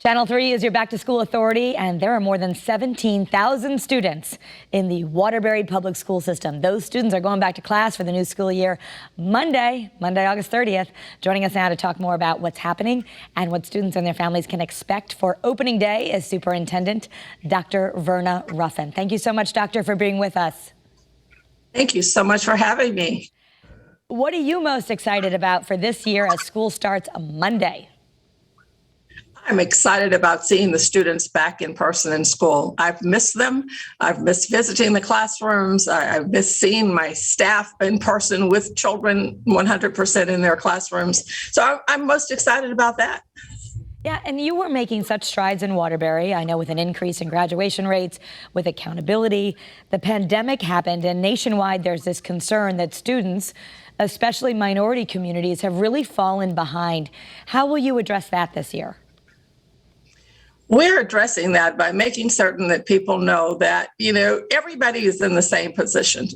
Channel 3 is your back-to-school authority, and there are more than 17,000 students in the Waterbury public school system. Those students are going back to class for the new school year Monday, August 30th. Joining us now to talk more about what's happening and what students and their families can expect for opening day is Superintendent Dr. Verna Ruffin. Thank you so much, Doctor, for being with us. Thank you so much for having me. What are you most excited about for this year as school starts Monday? I'm excited about seeing the students back in person in school. I've missed them. I've missed visiting the classrooms. I've missed seeing my staff in person with children 100% in their classrooms. So I'm most excited about that. Yeah, and you were making such strides in Waterbury, I know, with an increase in graduation rates, with accountability. The pandemic happened, and nationwide there's this concern that students, especially minority communities, have really fallen behind. How will you address that this year? We're addressing that by making certain that people know that, everybody is in the same position.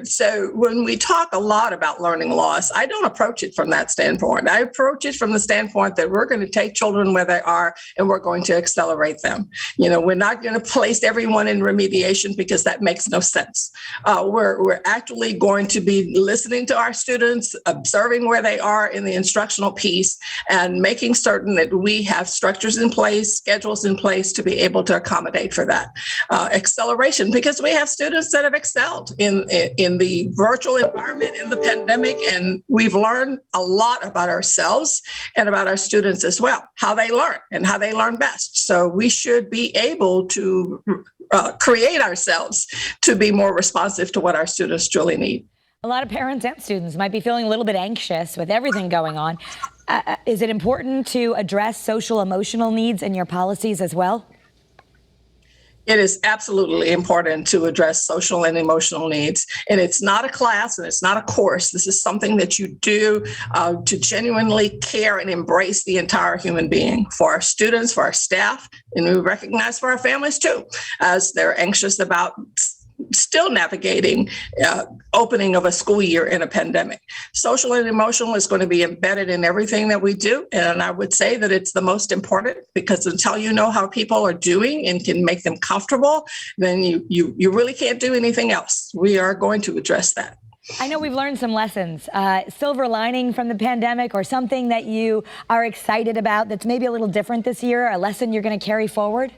So when we talk a lot about learning loss, I don't approach it from that standpoint. I approach it from the standpoint that we're going to take children where they are and we're going to accelerate them. We're not going to place everyone in remediation because that makes no sense. We're actually going to be listening to our students, observing where they are in the instructional piece, and making certain that we have structures in place, schedules in place to be able to accommodate for that acceleration, because we have students that have excelled in the virtual environment in the pandemic, and we've learned a lot about ourselves and about our students as well, how they learn and how they learn best. So we should be able to create ourselves to be more responsive to what our students truly need. A lot of parents and students might be feeling a little bit anxious with everything going on. Is it important to address social emotional needs in your policies as well? It is absolutely important to address social and emotional needs. And it's not a class and it's not a course. This is something that you do to genuinely care and embrace the entire human being, for our students, for our staff, and we recognize for our families too, as they're anxious about still navigating opening of a school year in a pandemic. Social and emotional is going to be embedded in everything that we do. And I would say that it's the most important, because until you know how people are doing and can make them comfortable, then you really can't do anything else. We are going to address that. I know we've learned some lessons. Silver lining from the pandemic, or something that you are excited about that's maybe a little different this year, a lesson you're going to carry forward?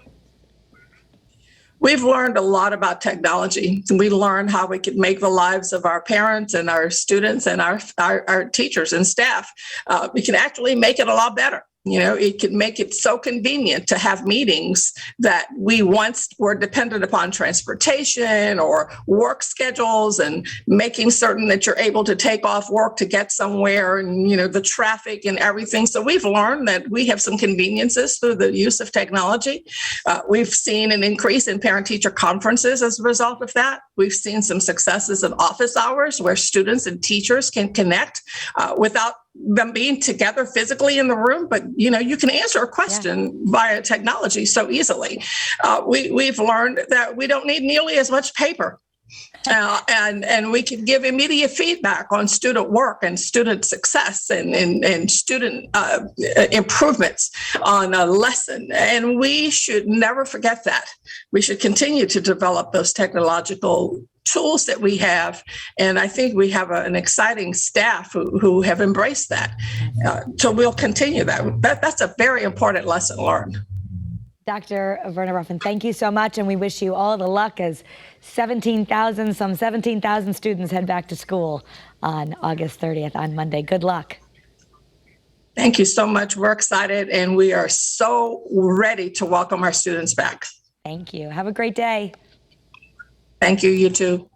We've learned a lot about technology. We learned how we could make the lives of our parents and our students and our teachers and staff, we can actually make it a lot better. It can make it so convenient to have meetings that we once were dependent upon transportation or work schedules, and making certain that you're able to take off work to get somewhere, and, the traffic and everything. So we've learned that we have some conveniences through the use of technology. We've seen an increase in parent-teacher conferences as a result of that. We've seen some successes in office hours where students and teachers can connect without them being together physically in the room, but you can answer a question via technology so easily. We've learned that we don't need nearly as much paper. And we can give immediate feedback on student work and student success and student improvements on a lesson. And we should never forget that. We should continue to develop those technological tools that we have. And I think we have an exciting staff who have embraced that. So we'll continue that. That's a very important lesson learned. Dr. Verna Ruffin, thank you so much, and we wish you all the luck as some 17,000 students head back to school on August 30th, on Monday. Good luck. Thank you so much. We're excited, and we are so ready to welcome our students back. Thank you. Have a great day. Thank you. You too.